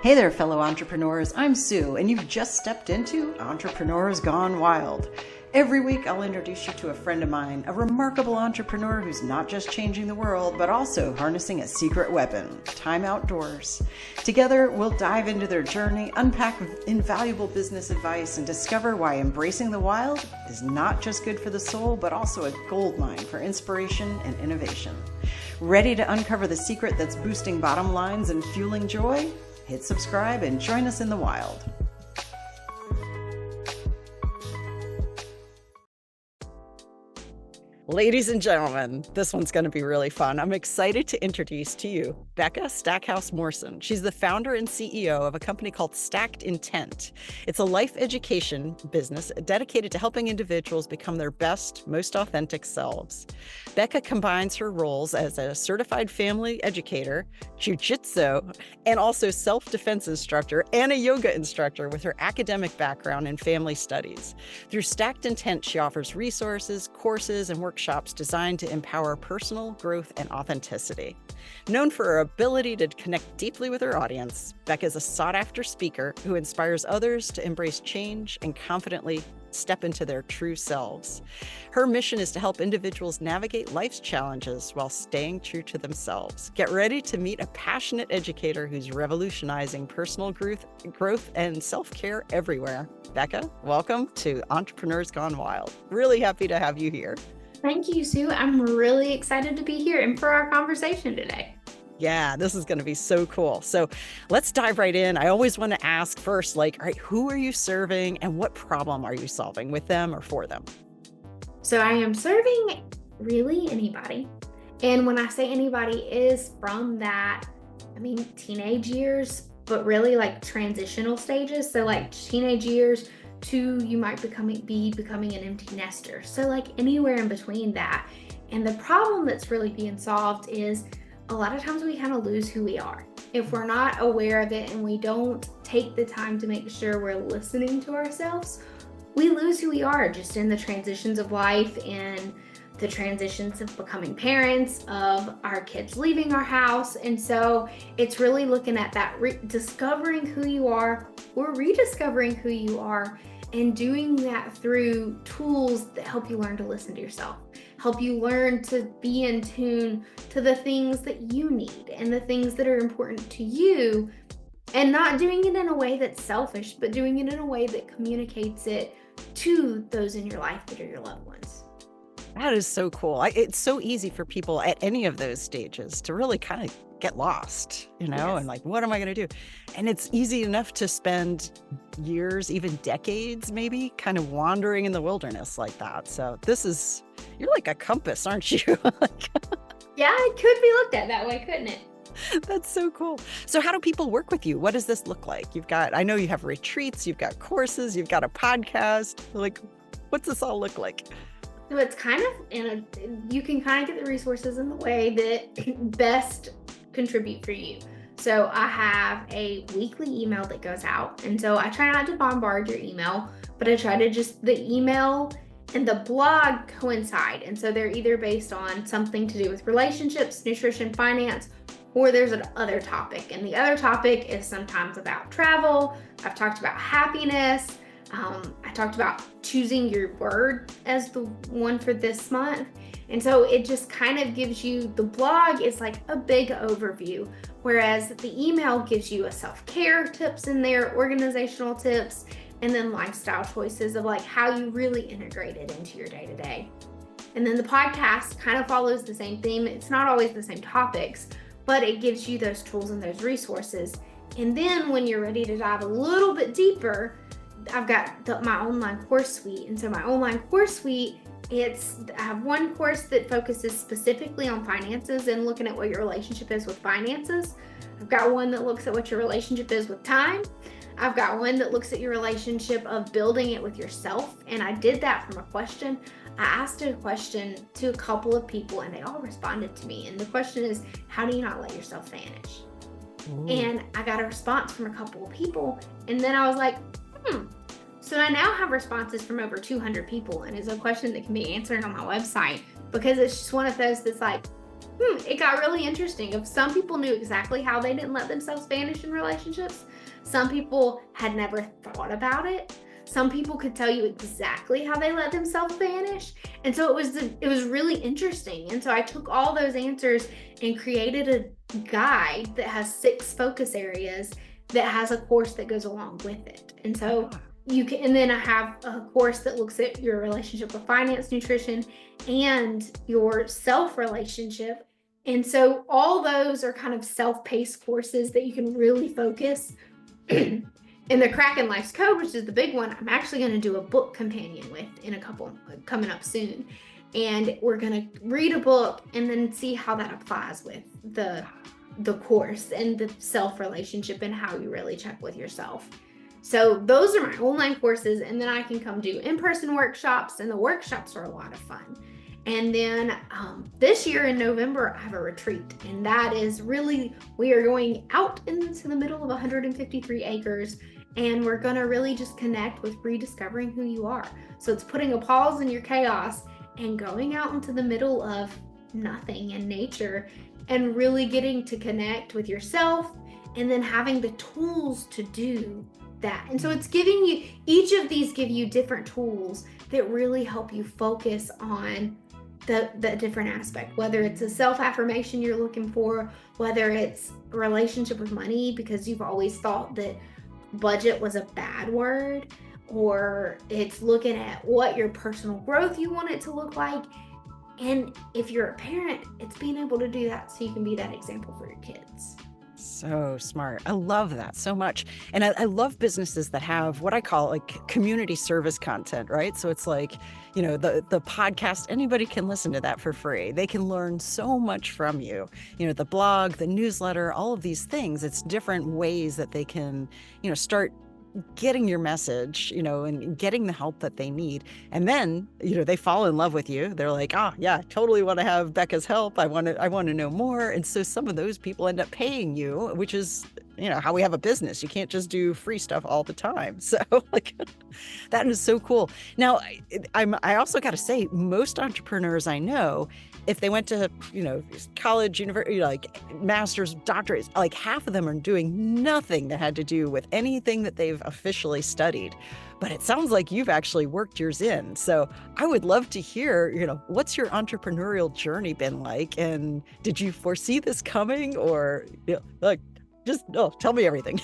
Hey there, fellow entrepreneurs. I'm Sue, and you've just stepped into Entrepreneurs Gone Wild. Every week, I'll introduce you to a friend of mine, a remarkable entrepreneur who's not just changing the world, but also harnessing a secret weapon, time outdoors. Together, we'll dive into their journey, unpack invaluable business advice, and discover why embracing the wild is not just good for the soul, but also a goldmine for inspiration and innovation. Ready to uncover the secret that's boosting bottom lines and fueling joy? Hit subscribe and join us in the wild. Ladies and gentlemen, this one's going to be really fun. I'm excited to introduce to you Becca Stackhouse-Morson. She's the founder and CEO of a company called Stacked Intent. It's a life education business dedicated to helping individuals become their best, most authentic selves. Becca combines her roles as a certified family educator, jitsu, and also self-defense instructor and a yoga instructor with her academic background in family studies. Through Stacked Intent, she offers resources, courses, and workshops designed to empower personal growth and authenticity. Known for her ability to connect deeply with her audience, Becca is a sought-after speaker who inspires others to embrace change and confidently step into their true selves. Her mission is to help individuals navigate life's challenges while staying true to themselves. Get ready to meet a passionate educator who's revolutionizing personal growth and self-care everywhere. Becca, welcome to Entrepreneurs Gone Wild. Really happy to have you here. Thank you, Sue. I'm really excited to be here and for our conversation today. Yeah, this is going to be so cool. So let's dive right in. I always want to ask first, all right, who are you serving and what problem are you solving with them or for them? So I am serving really anybody. And when I say anybody, is from that, teenage years, but really like transitional stages. So like teenage years to you might be becoming an empty nester. So like anywhere in between that. And the problem that's really being solved is a lot of times we kind of lose who we are. If we're not aware of it and we don't take the time to make sure we're listening to ourselves, we lose who we are just in the transitions of life and the transitions of becoming parents, of our kids leaving our house. And so it's really looking at that, discovering who you are or rediscovering who you are, and doing that through tools that help you learn to listen to yourself, help you learn to be in tune to the things that you need and the things that are important to you, and not doing it in a way that's selfish, but doing it in a way that communicates it to those in your life that are your loved ones. That is so cool. It's so easy for people at any of those stages to really kind of get lost, yes. And like, what am I going to do? And it's easy enough to spend years, even decades, maybe kind of wandering in the wilderness like that. So you're like a compass, aren't you? Yeah, it could be looked at that way, couldn't it? That's so cool. So how do people work with you? What does this look like? I know you have retreats, you've got courses, you've got a podcast. Like, what's this all look like? So it's kind of you can kind of get the resources in the way that best contribute for you. So I have a weekly email that goes out. And so I try not to bombard your email, but I try to the email and the blog coincide. And so they're either based on something to do with relationships, nutrition, finance, or there's another topic. And the other topic is sometimes about travel. I've talked about happiness. I talked about choosing your word as the one for this month. And so it just kind of gives you, the blog is like a big overview, whereas the email gives you a self-care tips in there, organizational tips, and then lifestyle choices of like how you really integrate it into your day-to-day. And then the podcast kind of follows the same theme. It's not always the same topics, but it gives you those tools and those resources. And then when you're ready to dive a little bit deeper, I've got my online course suite. And so my online course suite, I have one course that focuses specifically on finances and looking at what your relationship is with finances. I've got one that looks at what your relationship is with time. I've got one that looks at your relationship of building it with yourself. And I did that from a question. I asked a question to a couple of people and they all responded to me. And the question is, how do you not let yourself vanish? Ooh. And I got a response from a couple of people. And then I was like, So I now have responses from over 200 people, and it's a question that can be answered on my website because it's just one of those that's like, It got really interesting. If some people knew exactly how they didn't let themselves vanish in relationships, some people had never thought about it. Some people could tell you exactly how they let themselves vanish. And so it was really interesting. And so I took all those answers and created a guide that has 6 focus areas that has a course that goes along with it. And so and then I have a course that looks at your relationship with finance, nutrition, and your self relationship. And so all those are kind of self-paced courses that you can really focus. In the Kraken Life's Code, which is the big one, I'm actually going to do a book companion with in a couple coming up soon. And we're going to read a book and then see how that applies with the course and the self relationship and how you really check with yourself. So those are my online courses, and then I can come do in-person workshops, and the workshops are a lot of fun. And then this year in November, I have a retreat, and that is really, we are going out into the middle of 153 acres, and we're gonna really just connect with rediscovering who you are. So it's putting a pause in your chaos and going out into the middle of nothing in nature and really getting to connect with yourself, and then having the tools to do that. And so it's giving you, each of these give you different tools that really help you focus on the different aspect, whether it's a self-affirmation you're looking for, whether it's a relationship with money because you've always thought that budget was a bad word, or it's looking at what your personal growth you want it to look like. And if you're a parent, it's being able to do that so you can be that example for your kids. So smart. I love that so much. And I love businesses that have what I call like community service content, right? So it's like, the podcast, anybody can listen to that for free. They can learn so much from you. The blog, the newsletter, all of these things, it's different ways that they can, start getting your message, and getting the help that they need. And then, they fall in love with you. They're like, yeah, I totally want to have Becca's help. I want to know more. And so some of those people end up paying you, which is, how we have a business. You can't just do free stuff all the time. So like, that is so cool. Now, I also got to say, most entrepreneurs I know, if they went to, college, university, like master's, doctorates, like half of them are doing nothing that had to do with anything that they've officially studied. But it sounds like you've actually worked yours in. So I would love to hear, what's your entrepreneurial journey been like? And did you foresee this coming, or tell me everything.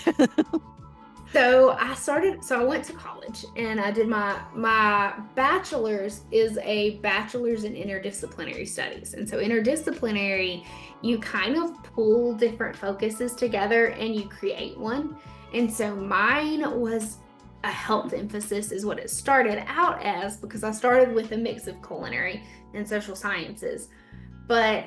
So I went to college and I did my bachelor's is a bachelor's in interdisciplinary studies. And so interdisciplinary, you kind of pull different focuses together and you create one. And so mine was a health emphasis is what it started out as, because I started with a mix of culinary and social sciences. But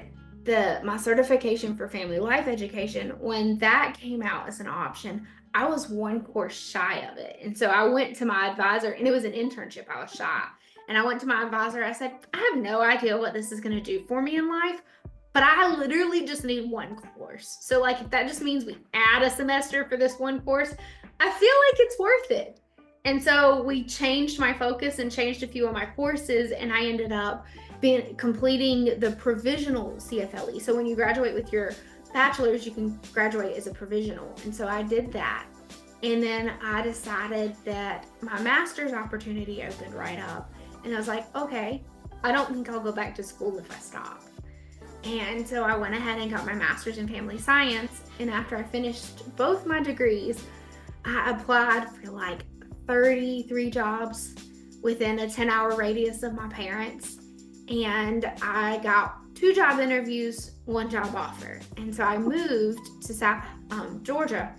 my certification for family life education, when that came out as an option, I was one course shy of it. And so I went to my advisor, and it was an internship. I was shy. And I went to my advisor. I said, I have no idea what this is going to do for me in life, but I literally just need one course. So like, if that just means we add a semester for this one course, I feel like it's worth it. And so we changed my focus and changed a few of my courses, and I ended up completing the provisional CFLE. So when you graduate with your bachelor's, you can graduate as a provisional. And so I did that. And then I decided that my master's opportunity opened right up. And I was like, okay, I don't think I'll go back to school if I stop. And so I went ahead and got my master's in family science. And after I finished both my degrees, I applied for like 33 jobs within a 10-hour radius of my parents. And I got 2 job interviews, 1 job offer. And so I moved to South Georgia,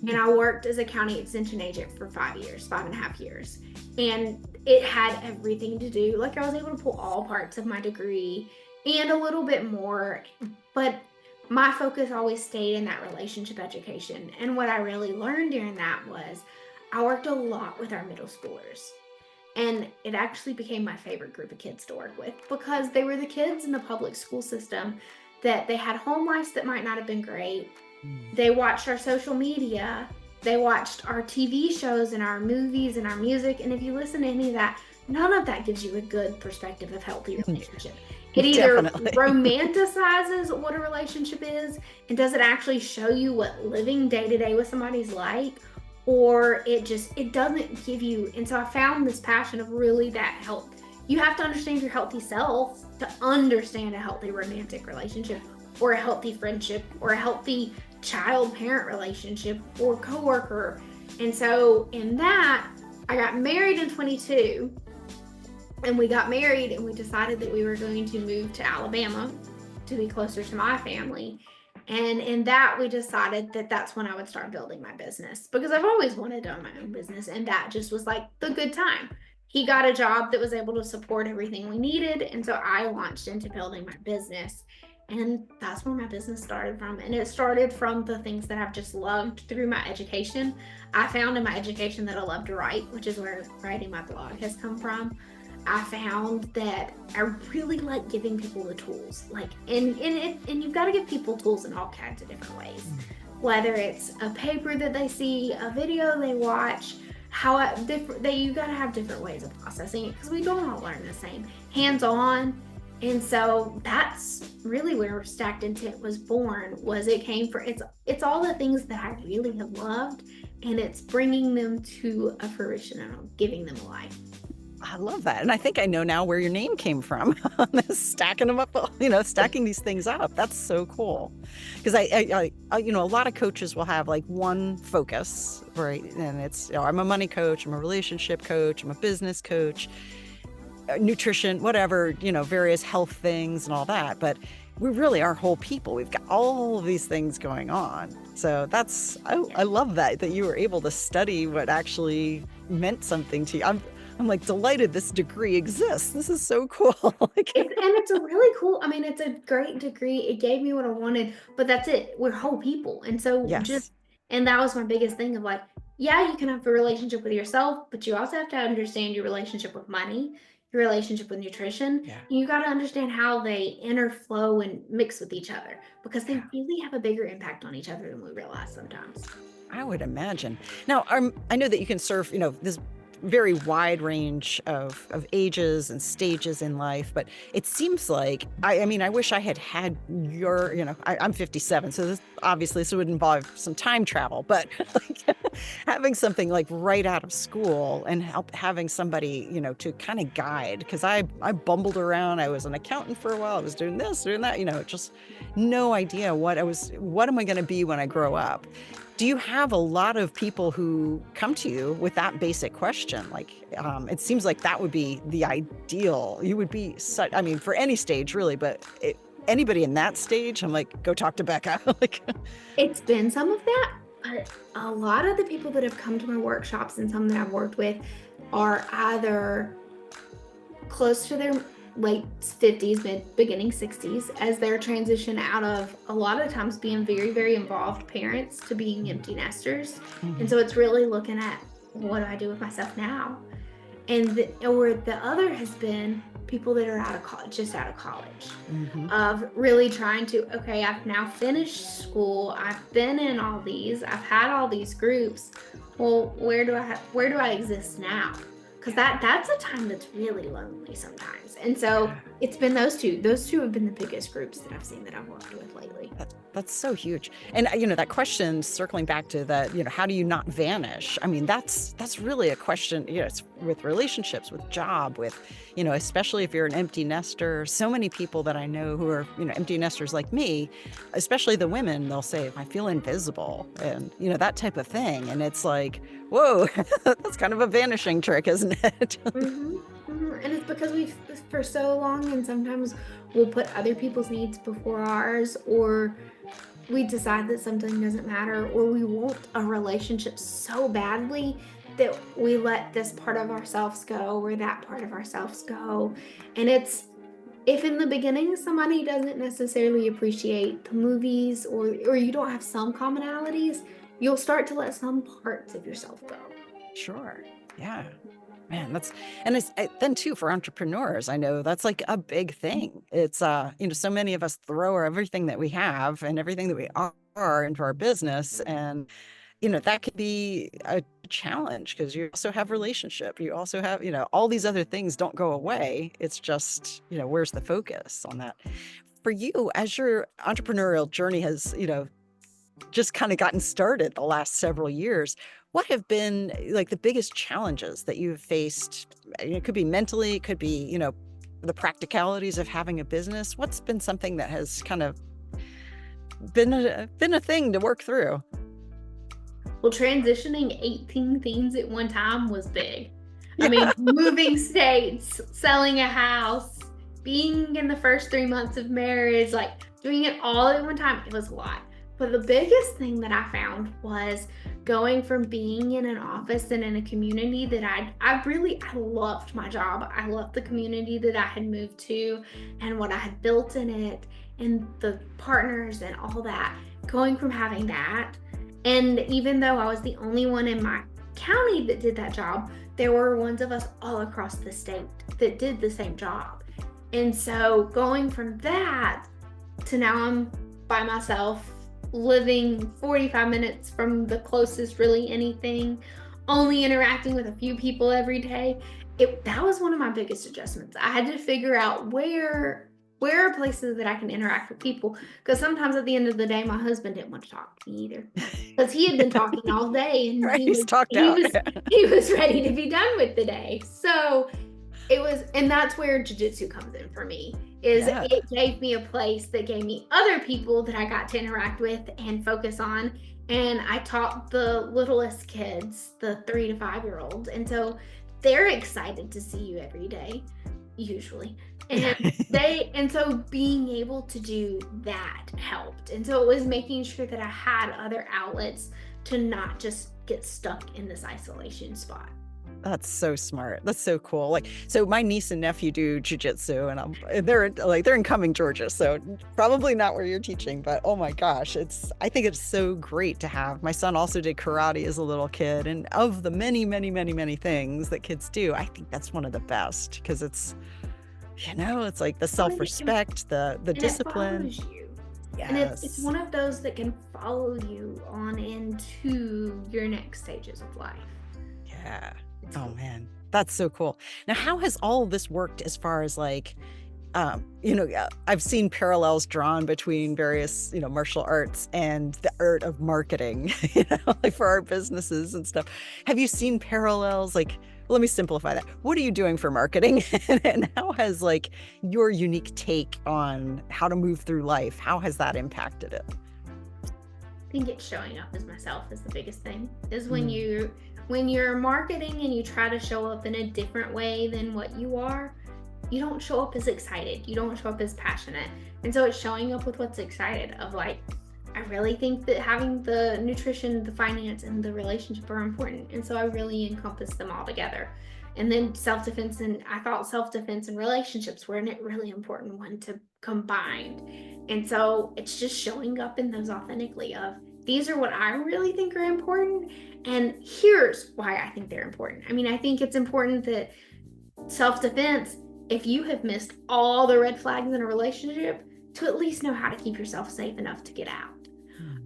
and I worked as a county extension agent for 5.5 years. And it had everything to do, like I was able to pull all parts of my degree and a little bit more, but my focus always stayed in that relationship education. And what I really learned during that was I worked a lot with our middle schoolers. And it actually became my favorite group of kids to work with, because they were the kids in the public school system that they had home lives that might not have been great. They watched our social media. They watched our TV shows and our movies and our music. And if you listen to any of that, none of that gives you a good perspective of healthy relationship. It either Definitely. romanticizes what a relationship is and does it actually show you what living day to day with somebody's like, or it doesn't give you. And so I found this passion of really that help. You have to understand your healthy self to understand a healthy romantic relationship or a healthy friendship or a healthy child parent relationship or coworker. And so in that, I got married in 22, and we got married and we decided that we were going to move to Alabama to be closer to my family. And in that, we decided that that's when I would start building my business because I've always wanted to own my own business. And that just was like the good time. He got a job that was able to support everything we needed. And so I launched into building my business. And that's where my business started from. And it started from the things that I've just loved through my education. I found in my education that I love to write, which is where writing my blog has come from. I found that I really like giving people the tools, like, and you've got to give people tools in all kinds of different ways, whether it's a paper that they see, a video they watch, you got to have different ways of processing it because we don't all learn the same, hands-on. And so that's really where Stacked Intent was born. It's all the things that I really have loved, and it's bringing them to a fruition and giving them a life. I love that. And I think I know now where your name came from. Stacking them up, stacking these things up. That's so cool. Because a lot of coaches will have like one focus, right? And it's, I'm a money coach, I'm a relationship coach, I'm a business coach, nutrition, whatever, various health things and all that. But we really are whole people. We've got all of these things going on. So I love that you were able to study what actually meant something to you. I'm like delighted this degree exists. This is so cool. It's a really cool, I mean, it's a great degree. It gave me what I wanted, but that's it. We're whole people. And so Yes. and that was my biggest thing of like, yeah, you can have a relationship with yourself, but you also have to understand your relationship with money, your relationship with nutrition. Yeah. You got to understand how they interflow and mix with each other because they really have a bigger impact on each other than we realize sometimes. I would imagine. Now, I know that you can serve, this very wide range of ages and stages in life, but it seems like, I mean, I wish I had your, I'm 57, so this would involve some time travel, but like having something like right out of school and having somebody, to kind of guide, because I bumbled around. I was an accountant for a while. I was doing this, doing that, just no idea what am I going to be when I grow up? Do you have a lot of people who come to you with that basic question? Like, it seems like that would be the ideal. You would be for any stage really, but anybody in that stage, I'm like, go talk to Becca. It's been some of that, but a lot of the people that have come to my workshops and some that I've worked with are either close to their late 50s, beginning 60s, as their transition out of a lot of times being very, very involved parents to being empty nesters. Mm-hmm. And so it's really looking at what do I do with myself now? Or the other has been people that are just out of college, of really trying to, okay, I've now finished school. I've been in all these, I've had all these groups. Well, where do I exist now? Because that's a time that's really lonely sometimes. And so it's been those two. Those two have been the biggest groups that I've seen that I've worked with lately. That's so huge. And that question, circling back to that, how do you not vanish? I mean, that's really a question, it's with relationships, with job, with, especially if you're an empty nester. So many people that I know who are, empty nesters like me, especially the women, they'll say, I feel invisible and, that type of thing. And it's like, whoa, that's kind of a vanishing trick, isn't it? And it's because we've for so long, and sometimes we'll put other people's needs before ours, or we decide that something doesn't matter, or we want a relationship so badly that we let this part of ourselves go or that part of ourselves go. And if in the beginning somebody doesn't necessarily appreciate the movies, or you don't have some commonalities, you'll start to let some parts of yourself go. Sure. Yeah. Man, it's then too for entrepreneurs. I know that's like a big thing. It's so many of us throw everything that we have and everything that we are into our business, and that could be a challenge because you also have relationship. You also have, all these other things don't go away. It's just, where's the focus on that? For you, as your entrepreneurial journey has, just kind of gotten started the last several years, what have been like the biggest challenges that you've faced? It could be mentally, it could be, the practicalities of having a business. What's been something that has kind of been a thing to work through? Well, transitioning 18 things at one time was big. I mean, moving states, selling a house, being in the first 3 months of marriage, like doing it all at one time, it was a lot. But the biggest thing that I found was going from being in an office and in a community that I loved my job. I loved the community that I had moved to and what I had built in it and the partners and all that. Going from having that, and even though I was the only one in my county that did that job, there were ones of us all across the state that did the same job. And so going from that to now I'm by myself, living 45 minutes from the closest really anything, only interacting with a few people every day. That was one of my biggest adjustments. I had to figure out where are places that I can interact with people, because sometimes at the end of the day my husband didn't want to talk to me either because he had been talking all day and Right, he's talked out. he was ready to be done with the day. So and that's where jiu-jitsu comes in for me, is it gave me a place that gave me other people that I got to interact with and focus on. And I taught the littlest kids, the 3 to 5-year-olds. And so they're excited to see you every day, usually. And so being able to do that helped. And so it was making sure that I had other outlets to not just get stuck in this isolation spot. That's so smart. That's so cool. Like, so my niece and nephew do jujitsu, and they're in Cumming, Georgia. So probably not where you're teaching, but oh my gosh, I think it's so great to have. My son also did karate as a little kid, and of the many, many, many, many things that kids do, I think that's one of the best because it's like the self-respect, the discipline. It follows you. Yes. And it's one of those that can follow you on into your next stages of life. Yeah. Oh man, that's so cool. Now, how has all of this worked as far as like, I've seen parallels drawn between various, martial arts and the art of marketing, like for our businesses and stuff. Have you seen parallels? Like, let me simplify that. What are you doing for marketing? And how has like your unique take on how to move through life, how has that impacted it? I think it's showing up as myself is the biggest thing, is when you're marketing and you try to show up in a different way than what you are, you don't show up as excited. You don't show up as passionate. And so it's showing up with what's excited of like, I really think that having the nutrition, the finance, and the relationship are important. And so I really encompass them all together. And then self-defense, and I thought self-defense and relationships were a really important one to combine. And so it's just showing up in those authentically of, these are what I really think are important, and here's why I think they're important. I mean, I think it's important that self-defense, if you have missed all the red flags in a relationship, to at least know how to keep yourself safe enough to get out.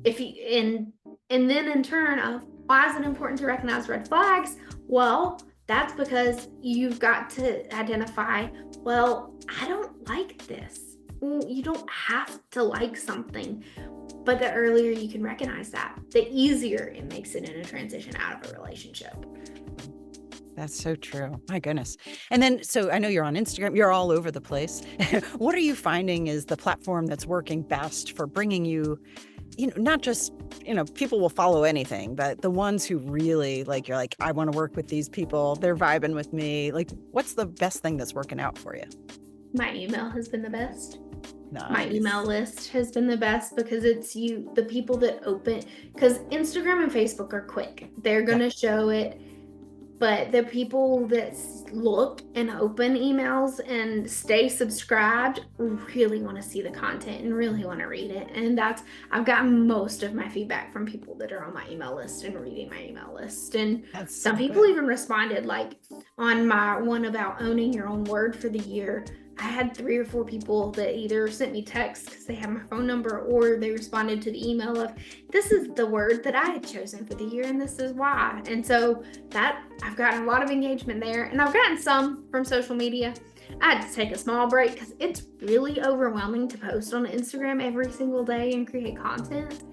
And then in turn of, why is it important to recognize red flags? Well, that's because you've got to identify, well, I don't like this. Well, you don't have to like something, but the earlier you can recognize that, the easier it makes it in a transition out of a relationship. That's so true. My goodness. And then, so I know you're on Instagram, you're all over the place. What are you finding is the platform that's working best for bringing you, not just, people will follow anything, but the ones who really like, you're like, I want to work with these people, they're vibing with me. Like, what's the best thing that's working out for you? My email has been the best. Nice. My email list has been the best because it's the people that open, because Instagram and Facebook are quick. They're going to show it. But the people that look and open emails and stay subscribed really want to see the content and really want to read it. And I've gotten most of my feedback from people that are on my email list and reading my email list. And some people even responded, like on my one about owning your own word for the year. I had 3 or 4 people that either sent me texts because they have my phone number, or they responded to the email of, this is the word that I had chosen for the year and this is why. And so that I've gotten a lot of engagement there, and I've gotten some from social media. I had to take a small break because it's really overwhelming to post on Instagram every single day and create content.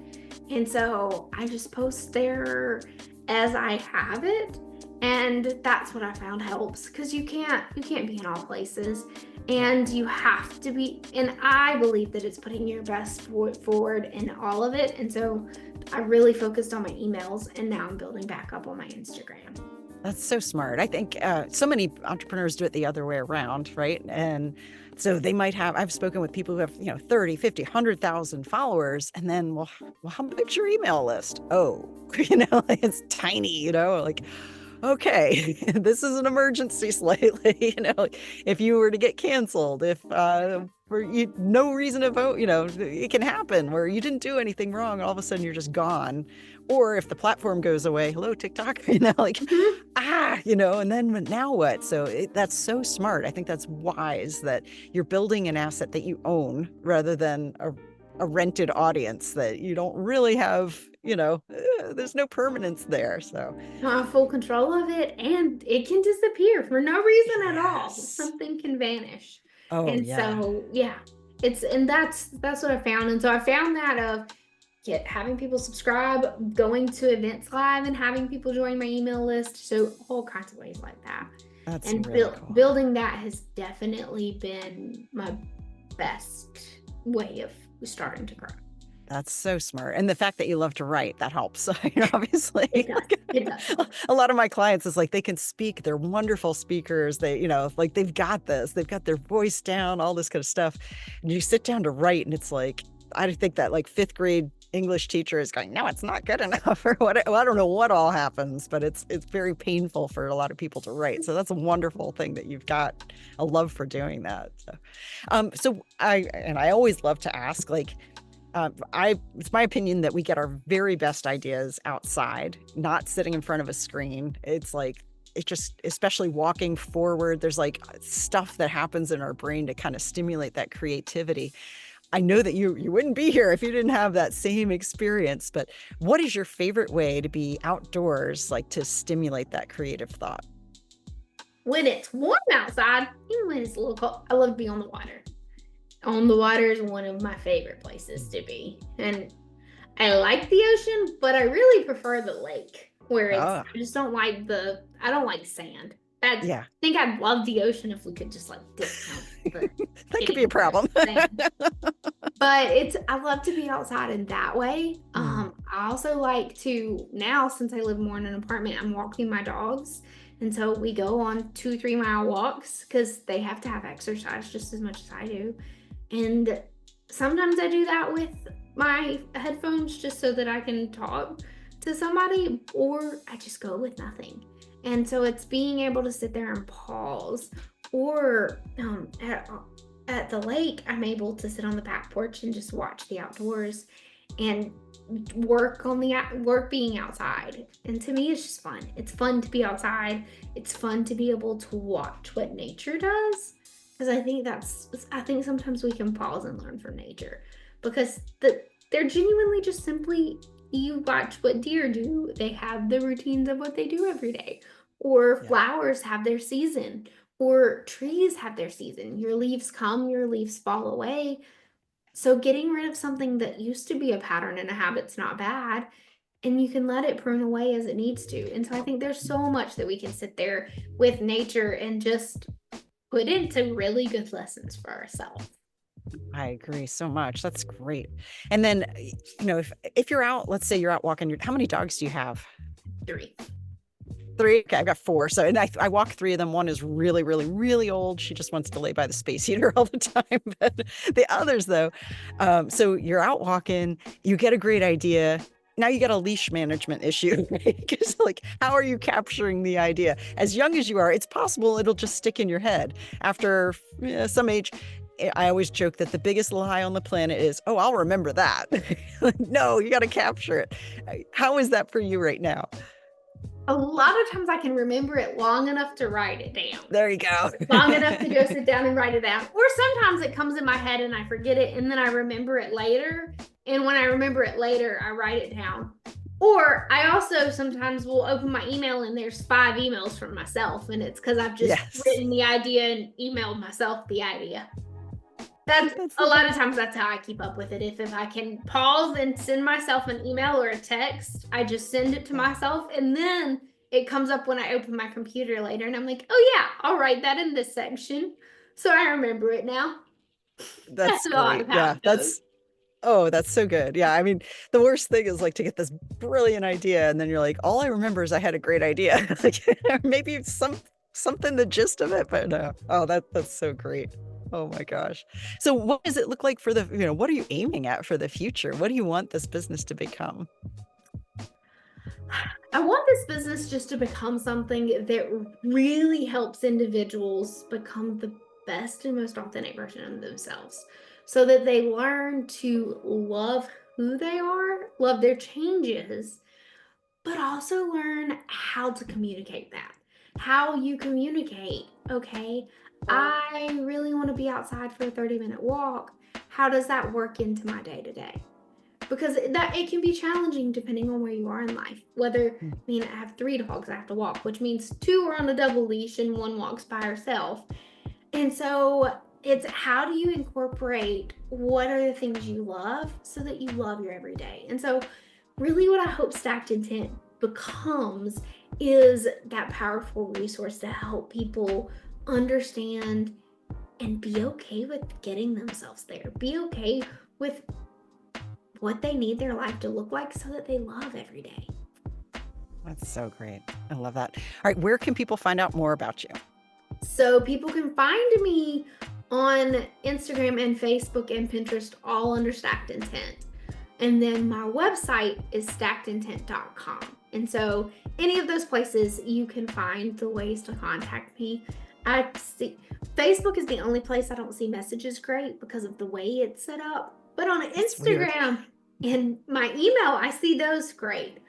And so I just post there as I have it. And that's what I found helps, because you can't be in all places, and you have to be, and I believe that it's putting your best foot forward in all of it. And so I really focused on my emails, and now I'm building back up on my Instagram. That's so smart. I think so many entrepreneurs do it the other way around, right? And so they might have, I've spoken with people who have, 30, 50, 100,000 followers. And then, well, how big's your email list? Oh, it's tiny, like, okay, this is an emergency slightly, if you were to get canceled, if for no reason to vote, it can happen where you didn't do anything wrong. All of a sudden you're just gone. Or if the platform goes away, hello, TikTok, and then now what? So that's so smart. I think that's wise that you're building an asset that you own rather than a rented audience that you don't really have, there's no permanence there. So not have full control of it, and it can disappear for no reason at all. Something can vanish. Oh, and yeah. So that's what I found. And so I found that of having people subscribe, going to events live, and having people join my email list. So all kinds of ways like that. That's and really cool. Building that has definitely been my best way of starting to grow. That's so smart. And the fact that you love to write, that helps. Obviously. It does. A lot of my clients is like, they can speak. They're wonderful speakers. They, like they've got this, they've got their voice down, all this kind of stuff. And you sit down to write and it's like, I think that like 5th grade English teacher is going, no, it's not good enough, or what. Well, I don't know what all happens, but it's very painful for a lot of people to write. So that's a wonderful thing that you've got a love for doing that. So I always love to ask, like, it's my opinion that we get our very best ideas outside, not sitting in front of a screen. It's like, it just, especially walking forward, there's like stuff that happens in our brain to kind of stimulate that creativity. I know that you wouldn't be here if you didn't have that same experience, but what is your favorite way to be outdoors, like to stimulate that creative thought? When it's warm outside, even when it's a little cold, I love to be on the water. On the water is one of my favorite places to be. And I like the ocean, but I really prefer the lake, where I just don't like I don't like sand. I think I'd love the ocean if we could just like discount that could be a problem. But I love to be outside in that way. I also like to, now since I live more in an apartment, I'm walking my dogs. And so we go on 2-3 mile walks because they have to have exercise just as much as I do. And sometimes I do that with my headphones just so that I can talk to somebody, or I just go with nothing. And so it's being able to sit there and pause, or at the lake, I'm able to sit on the back porch and just watch the outdoors and work being outside. And to me, it's just fun. It's fun to be outside. It's fun to be able to watch what nature does. Because I think sometimes we can pause and learn from nature, because they're genuinely just simply, you watch what deer do. They have the routines of what they do every day, or flowers have their season, or trees have their season. Your leaves come, your leaves fall away. So getting rid of something that used to be a pattern and a habit's not bad, and you can let it prune away as it needs to. And so I think there's so much that we can sit there with nature and just put into really good lessons for ourselves. I agree so much. That's great. And then, if you're out, let's say you're out walking, how many dogs do you have? 3. Okay, I've got 4. So, and I walk 3 of them. One is really, really, really old. She just wants to lay by the space heater all the time. But the others, though, so you're out walking, you get a great idea. Now you got a leash management issue, right? Because like, how are you capturing the idea? As young as you are, it's possible it'll just stick in your head. After some age, I always joke that the biggest lie on the planet is, oh, I'll remember that. No, you got to capture it. How is that for you right now? A lot of times I can remember it long enough to write it down. There you go. Long enough to go sit down and write it down. Or sometimes it comes in my head and I forget it and then I remember it later. And when I remember it later, I write it down. Or I also sometimes will open my email and there's 5 emails from myself. And it's because I've just Yes. written the idea and emailed myself the idea. That's a the lot of times that's how I keep up with it. If I can pause and send myself an email or a text, I just send it to myself, and then it comes up when I open my computer later, and I'm like, oh yeah, I'll write that in this section, so I remember it now. That's That's a lot great. of how Yeah, it goes. that's so good. Yeah, I mean, the worst thing is like to get this brilliant idea and then you're like, all I remember is I had a great idea. Like maybe something the gist of it, but no. Oh, that's so great. Oh my gosh. So what does it look like for what are you aiming at for the future? What do you want this business to become? I want this business just to become something that really helps individuals become the best and most authentic version of themselves so that they learn to love who they are, love their changes, but also learn how to communicate that. How you communicate, okay, I really want to be outside for a 30-minute walk. How does that work into my day to day? Because that it can be challenging depending on where you are in life. Whether, I mean, I have 3 dogs I have to walk, which means 2 are on a double leash and 1 walks by herself. And so it's how do you incorporate what are the things you love so that you love your everyday. And so really what I hope Stacked Intent becomes is that powerful resource to help people understand and be okay with getting themselves there. Be okay with what they need their life to look like so that they love every day. That's so great. I love that. All right, where can people find out more about you? So people can find me on Instagram and Facebook and Pinterest, all under Stacked Intent. And then my website is stackedintent.com. And so any of those places you can find the ways to contact me. I see Facebook is the only place I don't see messages great because of the way it's set up. But on Instagram and my email, I see those great.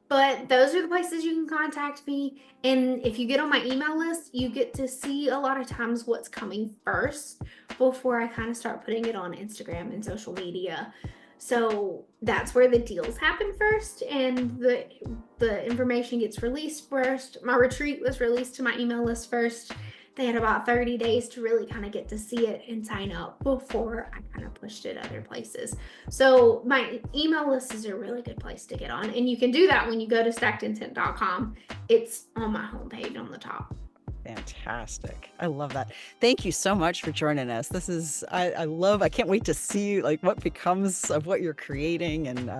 But those are the places you can contact me. And if you get on my email list, you get to see a lot of times what's coming first before I kind of start putting it on Instagram and social media. So that's where the deals happen first and the information gets released first. My retreat was released to my email list first. They had about 30 days to really kind of get to see it and sign up before I kind of pushed it other places. So my email list is a really good place to get on. And you can do that when you go to stackedintent.com. It's on my homepage on the top. Fantastic. I love that. Thank you so much for joining us. This is, I can't wait to see like what becomes of what you're creating. And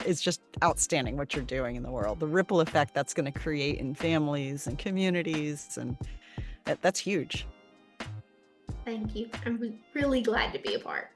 it's just outstanding what you're doing in the world. The ripple effect that's going to create in families and communities. And that's huge. Thank you. I'm really glad to be a part.